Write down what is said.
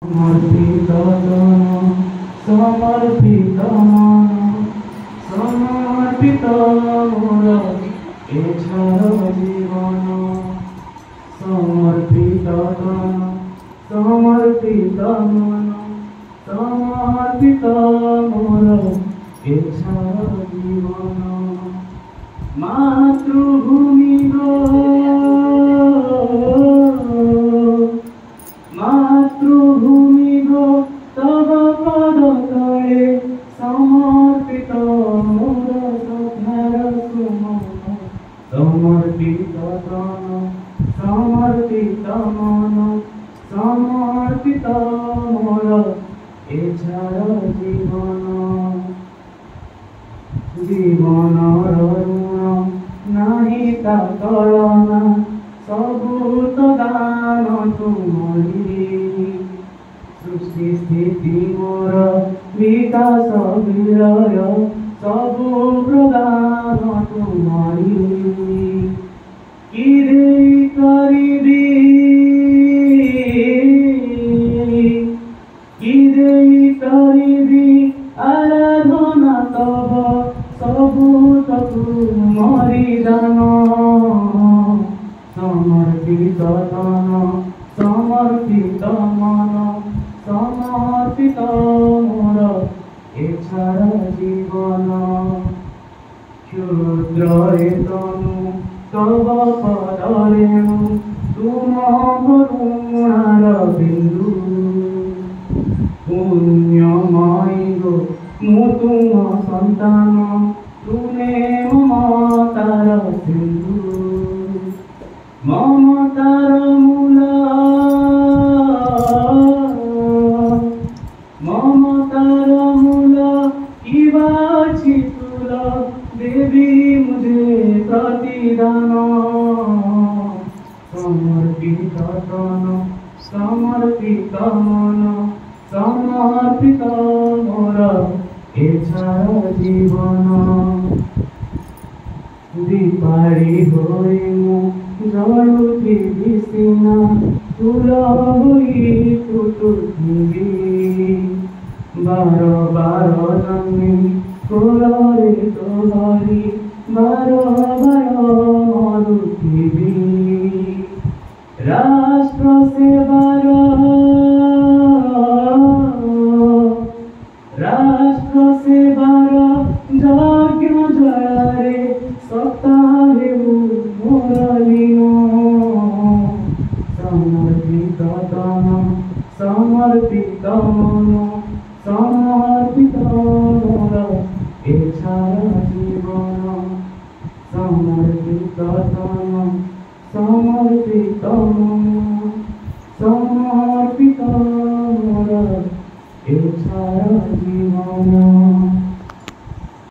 समर्पित तन समर्पित मन समर्पित मोर एछार जीवन समर्पित तन समर्पित मन समर्पित मोर एछार जीवन मातृभूमि गो मातृभूमि गो तव पद तले समर्पित मोर श्रद्धार सुमन समर्पित तन समर्पित मन समर्पित मोर एछार जीवन जीवन ऋण नाही ता कलना सबू तो दान तुमरी सृष्टि स्थिति मोर विकास विलय सबू प्रदान तुमरी किरे करिबी किरे करिबी आराधना तब सबू तो तुमरी दान समर्पित तन समर्पित मन समर्पित मोर एछार जीवन क्षुद्र तनु तव पदरेणु तुम करुणार बिंदु पुण्यमयी गो मु तुम संतान तुमे ममतार सिंधु ममतार मूल ममतार मूल किबाछि तुल देवी मुझे प्रतिदान समर्पित तन समर्पित मन समर्पित मोर एछार जीवन दीपारी होई मु जलुथिबि सिना फूल होई फुटुथिबि बार बार जन्मी कोलरे तोहरी बार बार मरुथिबि राष्ट्र सेवार राष्ट्र सेवार यज्ञ जयारे सप्ताहे मोरलीन समर्पित तन समर्पित मन समर्पित मोर एछार जीवन समर्पित तन समर्पित मन समर्पित मोर एछार जीवन।